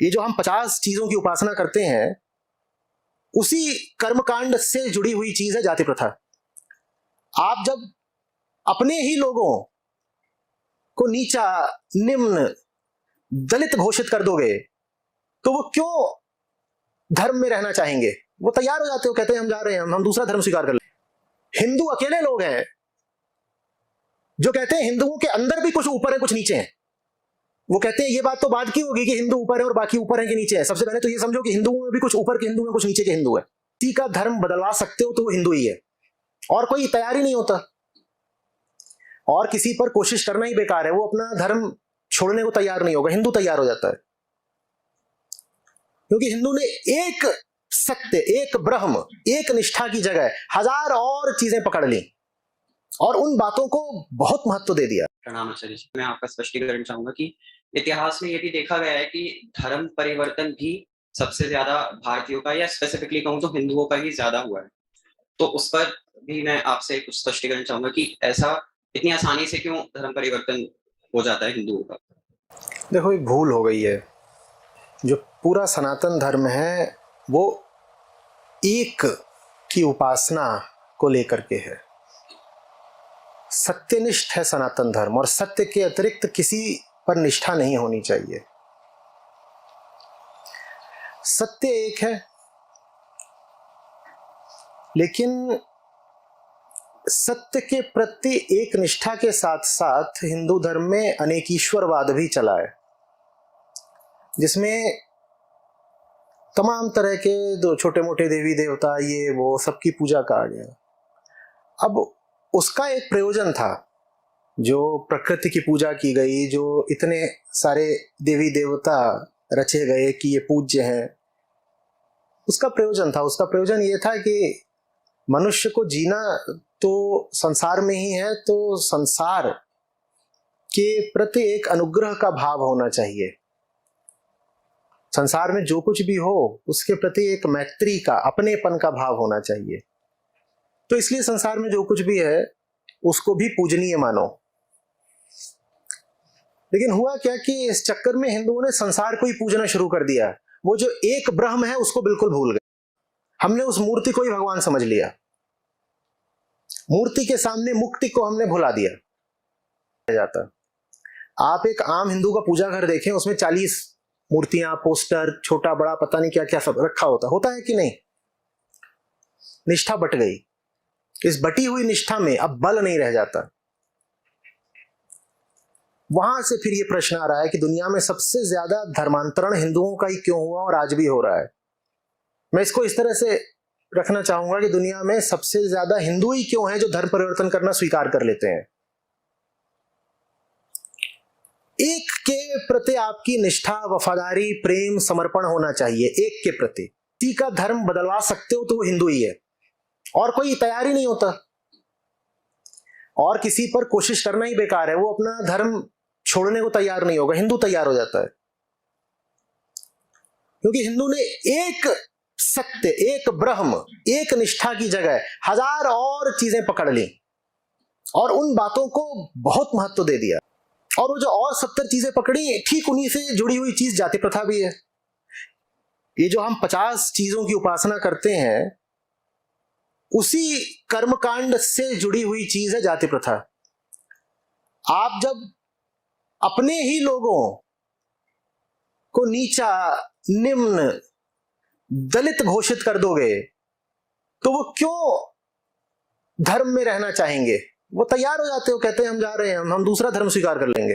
ये जो हम 50 चीजों की उपासना करते हैं, उसी कर्मकांड से जुड़ी हुई चीज है जाति प्रथा। आप जब अपने ही लोगों को नीचा, निम्न, दलित घोषित कर दोगे तो वो क्यों धर्म में रहना चाहेंगे? वो तैयार हो जाते हो, कहते हैं हम जा रहे हैं, हम दूसरा धर्म स्वीकार कर ले। हिंदू अकेले लोग हैं जो कहते हैं हिंदुओं के अंदर भी कुछ ऊपर है कुछ नीचे है। वो कहते हैं ये बात तो बाद की होगी कि हिंदू ऊपर है और बाकी ऊपर है कि नीचे है। सबसे पहले तो ये समझो कि हिंदुओं में भी कुछ ऊपर के हिंदू है, कुछ नीचे के हिंदू है। किसी का धर्म बदलवा सकते हो तो वो हिंदू ही है, और कोई तैयार ही नहीं होता, और किसी पर कोशिश करना ही बेकार है। वो अपना धर्म छोड़ने को तैयार नहीं होगा, हिंदू तैयार हो जाता है। क्योंकि हिंदू ने एक सत्य, एक ब्रह्म, एक निष्ठा की जगह हजार और चीजें पकड़ ली और उन बातों को बहुत महत्व दे दिया। प्रणाम आचार्य जी, मैं आपका स्पष्टीकरण चाहूंगा कि इतिहास में ये भी देखा गया है कि धर्म परिवर्तन भी सबसे ज्यादा भारतीयों का, या स्पेसिफिकली कहूँ तो हिंदुओं का ही ज्यादा हुआ है। तो उस पर भी मैं आपसे कुछ स्पष्टीकरण चाहूंगा कि ऐसा इतनी आसानी से क्यों धर्म परिवर्तन हो जाता है हिंदुओं का। देखो, एक भूल हो गई है। जो पूरा सनातन धर्म है वो एक की उपासना को लेकर के है। सत्यनिष्ठ है सनातन धर्म, और सत्य के अतिरिक्त किसी पर निष्ठा नहीं होनी चाहिए। सत्य एक है, लेकिन सत्य के प्रति एक निष्ठा के साथ साथ हिंदू धर्म में अनेकीश्वरवाद भी चला है, जिसमें तमाम तरह के दो छोटे मोटे देवी देवता, ये वो सबकी पूजा कहा गया। अब उसका एक प्रयोजन था, जो प्रकृति की पूजा की गई, जो इतने सारे देवी देवता रचे गए कि ये पूज्य हैं, उसका प्रयोजन था। उसका प्रयोजन ये था कि मनुष्य को जीना तो संसार में ही है, तो संसार के प्रति एक अनुग्रह का भाव होना चाहिए। संसार में जो कुछ भी हो उसके प्रति एक मैत्री का, अपनेपन का भाव होना चाहिए। तो इसलिए संसार में जो कुछ भी है उसको भी पूजनीय मानो। लेकिन हुआ क्या कि इस चक्कर में हिंदुओं ने संसार को ही पूजना शुरू कर दिया। वो जो एक ब्रह्म है उसको बिल्कुल भूल गए। हमने उस मूर्ति को ही भगवान समझ लिया। मूर्ति के सामने मुक्ति को हमने भुला दिया जाता। आप एक आम हिंदू का पूजा घर देखें, उसमें 40 मूर्तियां, पोस्टर, छोटा बड़ा पता नहीं क्या क्या सब रखा होता है कि नहीं? निष्ठा बट गई। इस बटी हुई निष्ठा में अब बल नहीं रह जाता। वहां से फिर ये प्रश्न आ रहा है कि दुनिया में सबसे ज्यादा धर्मांतरण हिंदुओं का ही क्यों हुआ, और आज भी हो रहा है। मैं इसको इस तरह से रखना चाहूंगा कि दुनिया में सबसे ज्यादा हिंदू ही क्यों हैं जो धर्म परिवर्तन करना स्वीकार कर लेते हैं। एक के प्रति आपकी निष्ठा, वफादारी, प्रेम, समर्पण होना चाहिए। एक के प्रति किसी का धर्म बदलवा सकते हो तो वो हिंदू ही है, और कोई तैयार ही नहीं होता, और किसी पर कोशिश करना ही बेकार है। वो अपना धर्म छोड़ने को तैयार नहीं होगा, हिंदू तैयार हो जाता है। क्योंकि हिंदू ने एक सत्य, एक ब्रह्म, एक निष्ठा की जगह हजार और चीजें पकड़ ली और उन बातों को बहुत महत्व दे दिया। और वो जो और 70 चीजें पकड़ी, ठीक उन्हीं से जुड़ी हुई चीज जाति प्रथा भी है। ये जो हम 50 चीजों की उपासना करते हैं, उसी कर्मकांड से जुड़ी हुई चीज है जाति प्रथा। आप जब अपने ही लोगों को नीचा, निम्न, दलित घोषित कर दोगे तो वो क्यों धर्म में रहना चाहेंगे? वो तैयार हो जाते हो, कहते हैं हम जा रहे हैं, हम दूसरा धर्म स्वीकार कर लेंगे।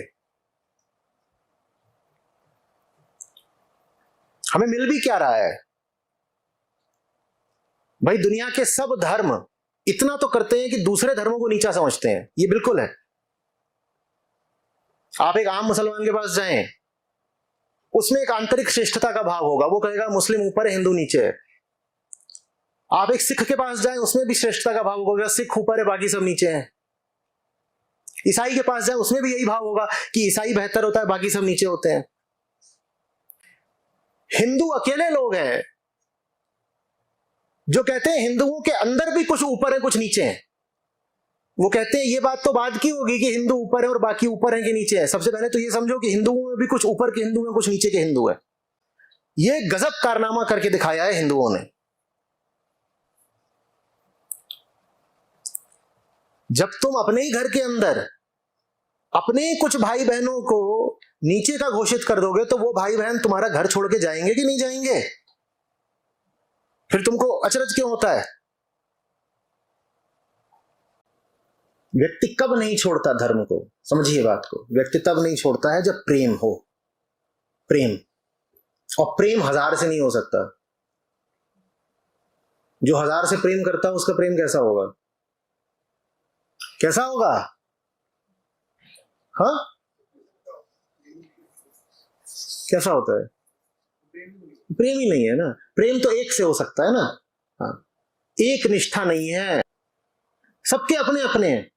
हमें मिल भी क्या रहा है भाई? दुनिया के सब धर्म इतना तो करते हैं कि दूसरे धर्मों को नीचा समझते हैं। ये बिल्कुल है। आप एक आम मुसलमान के पास जाएं, उसमें एक आंतरिक श्रेष्ठता का भाव होगा। वो कहेगा मुस्लिम ऊपर है, हिंदू नीचे है। आप एक सिख के पास जाएं, उसमें भी श्रेष्ठता का भाव होगा, सिख ऊपर है, बाकी सब नीचे हैं। ईसाई के पास जाएं, उसमें भी यही भाव होगा कि ईसाई बेहतर होता है, बाकी सब नीचे होते हैं। हिंदू अकेले लोग हैं जो कहते हैं हिंदुओं के अंदर भी कुछ ऊपर है कुछ नीचे है। वो कहते हैं ये बात तो बाद की होगी कि हिंदू ऊपर है और बाकी ऊपर है कि नीचे है। सबसे पहले तो ये समझो कि हिंदुओं में भी कुछ ऊपर के हिंदू हैं, कुछ नीचे के हिंदू हैं। ये गजब कारनामा करके दिखाया है हिंदुओं ने। जब तुम अपने ही घर के अंदर अपने कुछ भाई बहनों को नीचे का घोषित कर दोगे तो वो भाई बहन तुम्हारा घर छोड़ के जाएंगे कि नहीं जाएंगे? फिर तुमको अचरज क्यों होता है? व्यक्ति कब नहीं छोड़ता धर्म को? समझिए बात को। व्यक्ति तब नहीं छोड़ता है जब प्रेम हो। प्रेम, और प्रेम 1000 से नहीं हो सकता। जो 1000 से प्रेम करता है उसका प्रेम कैसा होगा? कैसा होगा? हाँ, कैसा होता है? प्रेम ही नहीं है ना। प्रेम तो एक से हो सकता है ना। हाँ, एक निष्ठा नहीं है। सबके अपने अपने हैं,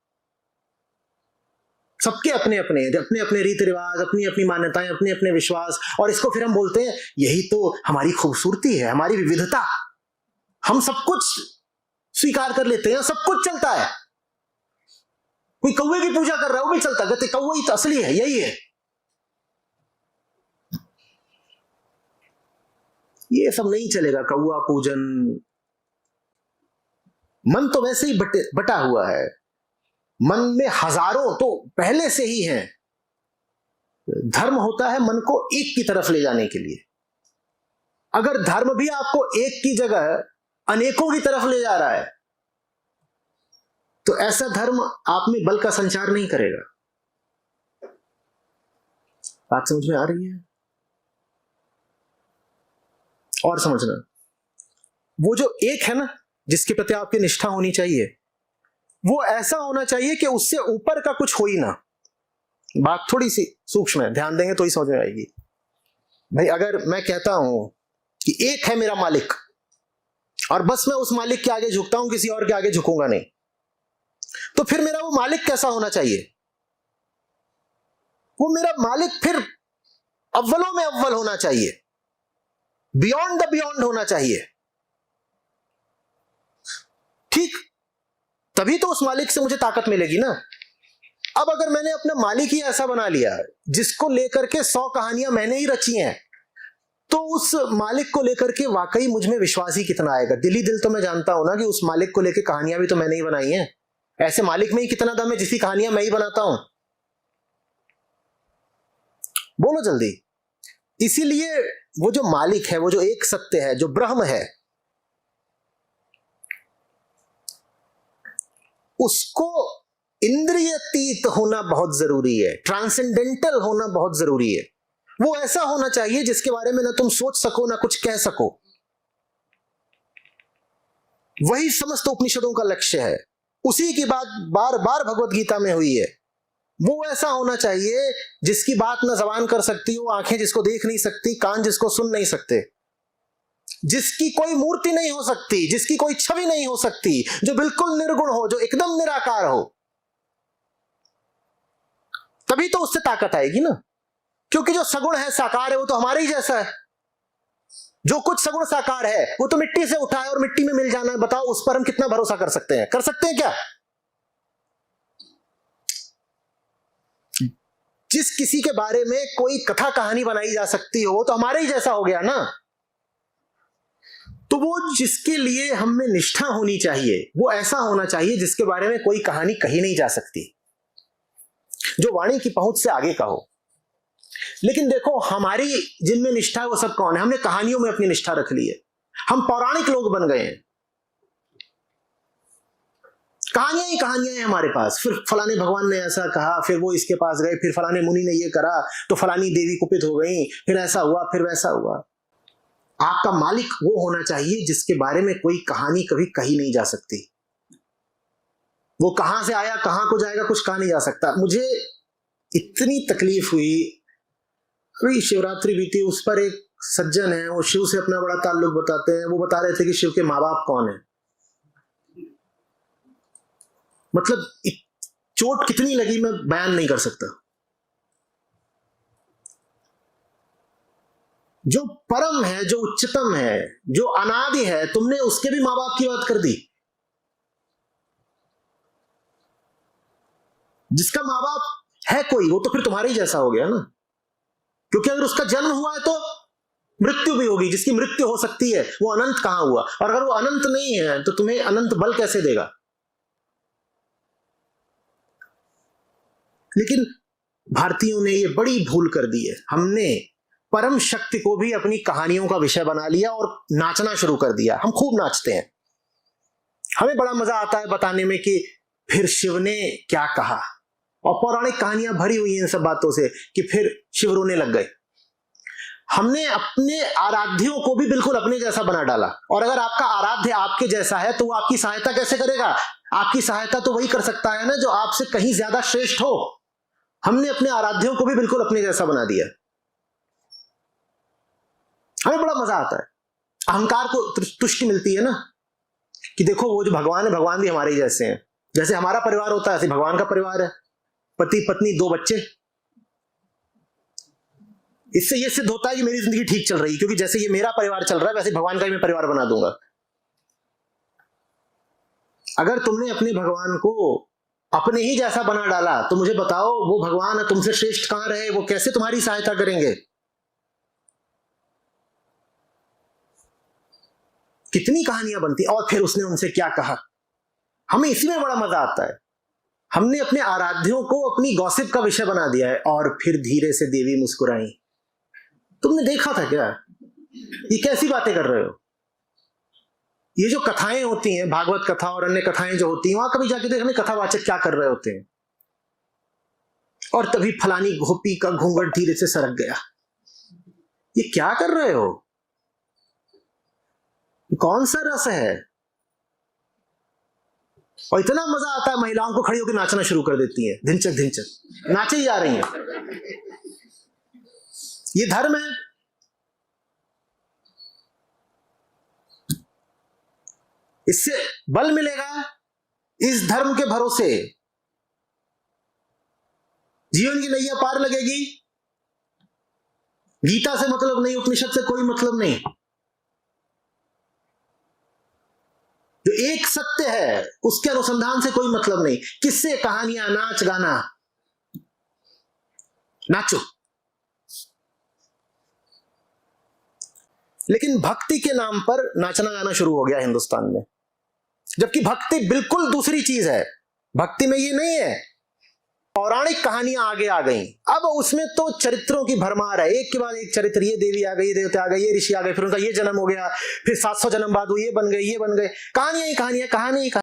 सबके अपने अपने अपने अपने रीति रिवाज, अपनी अपनी मान्यताएं, अपने अपने विश्वास। और इसको फिर हम बोलते हैं यही तो हमारी खूबसूरती है, हमारी विविधता। हम सब कुछ स्वीकार कर लेते हैं, सब कुछ चलता है। कोई कौवे की पूजा कर रहा है वो भी चलता, कहते कौवा ही तो असली है, यही है। ये सब नहीं चलेगा, कौवा पूजन। मन तो वैसे ही बटा हुआ है। मन में हजारों तो पहले से ही हैं। धर्म होता है मन को एक की तरफ ले जाने के लिए। अगर धर्म भी आपको एक की जगह अनेकों की तरफ ले जा रहा है तो ऐसा धर्म आप में बल का संचार नहीं करेगा। बात समझ में आ रही है? और समझना, वो जो एक है ना जिसके प्रति आपकी निष्ठा होनी चाहिए, वो ऐसा होना चाहिए कि उससे ऊपर का कुछ हो ही ना। बात थोड़ी सी सूक्ष्म है, ध्यान देंगे तो ही समझ में आएगी। भाई अगर मैं कहता हूं कि एक है मेरा मालिक और बस मैं उस मालिक के आगे झुकता हूं, किसी और के आगे झुकूंगा नहीं, तो फिर मेरा वो मालिक कैसा होना चाहिए? वो मेरा मालिक फिर अव्वलों में अव्वल होना चाहिए, बियॉन्ड द बियॉन्ड होना चाहिए। ठीक, तभी तो उस मालिक से मुझे ताकत मिलेगी ना। अब अगर मैंने अपना मालिक ही ऐसा बना लिया जिसको लेकर के 100 कहानियां मैंने ही रची हैं, तो उस मालिक को लेकर के वाकई मुझ में विश्वास ही कितना आएगा? दिल ही दिल तो मैं जानता हूं ना कि उस मालिक को लेकर कहानियां भी तो मैंने ही बनाई हैं। ऐसे मालिक में ही कितना दम है जिसकी कहानियां मैं ही बनाता हूं? बोलो जल्दी। इसीलिए वो जो मालिक है, वो जो एक सत्य है, जो ब्रह्म है, उसको इंद्रियतीत होना बहुत जरूरी है, ट्रांसेंडेंटल होना बहुत जरूरी है। वो ऐसा होना चाहिए जिसके बारे में ना तुम सोच सको ना कुछ कह सको। वही समस्त उपनिषदों का लक्ष्य है। उसी की बात बार बार भगवत गीता में हुई है। वो ऐसा होना चाहिए जिसकी बात ना जबान कर सकती हो, आंखें जिसको देख नहीं सकती, कान जिसको सुन नहीं सकते, जिसकी कोई मूर्ति नहीं हो सकती, जिसकी कोई छवि नहीं हो सकती, जो बिल्कुल निर्गुण हो, जो एकदम निराकार हो। तभी तो उससे ताकत आएगी ना। क्योंकि जो सगुण है, साकार है, वो तो हमारे ही जैसा है। जो कुछ सगुण साकार है वो तो मिट्टी से उठा है और मिट्टी में मिल जाना है। बताओ उस पर हम कितना भरोसा कर सकते हैं? कर सकते हैं क्या? जिस किसी के बारे में कोई कथा कहानी बनाई जा सकती हो वो तो हमारे ही जैसा हो गया ना। तो वो जिसके लिए हम में निष्ठा होनी चाहिए वो ऐसा होना चाहिए जिसके बारे में कोई कहानी कही नहीं जा सकती, जो वाणी की पहुंच से आगे का हो। लेकिन देखो, हमारी जिनमें निष्ठा है वो सब कौन है? हमने कहानियों में अपनी निष्ठा रख ली है। हम पौराणिक लोग बन गए हैं। कहानियां ही कहानियां हैं हमारे पास। फिर फलाने भगवान ने ऐसा कहा, फिर वो इसके पास गए, फिर फलाने मुनि ने ये करा तो फलानी देवी कुपित हो गई, फिर ऐसा हुआ, फिर वैसा हुआ। आपका मालिक वो होना चाहिए जिसके बारे में कोई कहानी कभी कही नहीं जा सकती। वो कहां से आया, कहां को जाएगा, कुछ कहा नहीं जा सकता। मुझे इतनी तकलीफ हुई, अभी शिवरात्रि बीती, उस पर एक सज्जन है, वो शिव से अपना बड़ा ताल्लुक बताते हैं। वो बता रहे थे कि शिव के माँ बाप कौन है। मतलब चोट कितनी लगी मैं बयान नहीं कर सकता। जो परम है, जो उच्चतम है, जो अनादि है, तुमने उसके भी माँ बाप की बात कर दी। जिसका माँ बाप है कोई, वो तो फिर तुम्हारे ही जैसा हो गया ना। क्योंकि अगर उसका जन्म हुआ है तो मृत्यु भी होगी, जिसकी मृत्यु हो सकती है, वो अनंत कहां हुआ? और अगर वो अनंत नहीं है तो तुम्हें अनंत बल कैसे देगा? लेकिन भारतीयों ने ये बड़ी भूल कर दी है। हमने परम शक्ति को भी अपनी कहानियों का विषय बना लिया और नाचना शुरू कर दिया। हम खूब नाचते हैं, हमें बड़ा मजा आता है बताने में कि फिर शिव ने क्या कहा, और पौराणिक कहानियां भरी हुई हैं इन सब बातों से कि फिर शिव रोने लग गए। हमने अपने आराध्यों को भी बिल्कुल अपने जैसा बना डाला, और अगर आपका आराध्य आपके जैसा है तो वो आपकी सहायता कैसे करेगा? आपकी सहायता तो वही कर सकता है ना जो आपसे कहीं ज्यादा श्रेष्ठ हो। हमने अपने आराध्यों को भी बिल्कुल अपने जैसा बना दिया। हमें बड़ा मजा आता है, अहंकार को तुष्टि मिलती है ना कि देखो वो जो भगवान है, भगवान भी हमारे ही जैसे हैं। जैसे हमारा परिवार होता है ऐसे भगवान का परिवार है, पति पत्नी 2 बच्चे। इससे ये सिद्ध होता है कि मेरी जिंदगी ठीक चल रही है, क्योंकि जैसे ये मेरा परिवार चल रहा है वैसे भगवान का भी मैं परिवार बना दूंगा। अगर तुमने अपने भगवान को अपने ही जैसा बना डाला तो मुझे बताओ वो भगवान तुमसे श्रेष्ठ कहां रहे? वो कैसे तुम्हारी सहायता करेंगे? कितनी कहानियां बनती। और फिर उसने उनसे क्या कहा, हमें इसी में बड़ा मजा आता है। हमने अपने आराध्यों को अपनी गॉसिप का विषय बना दिया है। और फिर धीरे से देवी मुस्कुराई। तुमने देखा था क्या? ये कैसी बातें कर रहे हो? ये जो कथाएं होती हैं, भागवत कथा और अन्य कथाएं जो होती हैं, वहां कभी जाके देख हमें कथावाचक क्या कर रहे होते हैं। और तभी फलानी गोपी का घूंघट धीरे से सरक गया। ये क्या कर रहे हो? कौन सा रस है? और इतना मजा आता है, महिलाओं को खड़ी होकर नाचना शुरू कर देती हैं, धिनचक धिनचक नाचे ही जा रही हैं। ये धर्म है। इससे बल मिलेगा, इस धर्म के भरोसे जीवन की नैया पार लगेगी। गीता से मतलब नहीं, उपनिषद से कोई मतलब नहीं। जो एक सत्य है उसके अनुसंधान से कोई मतलब नहीं। किससे? कहानियां, नाच गाना। नाचो। लेकिन भक्ति के नाम पर नाचना गाना शुरू हो गया हिंदुस्तान में, जबकि भक्ति बिल्कुल दूसरी चीज है। भक्ति में ये नहीं है। पौराणिक कहानियां आगे आ गई, अब उसमें तो चरित्रों की भरमार है, एक के बाद एक चरित्र। ये देवी आ गई, ये देवता आ गए, ये ऋषि आ गए, फिर उनका ये जन्म हो गया, फिर 700 जन्म बाद वो ये बन गए, ये बन गए। कहानियां ही कहानियां, कहानी ही कहानी।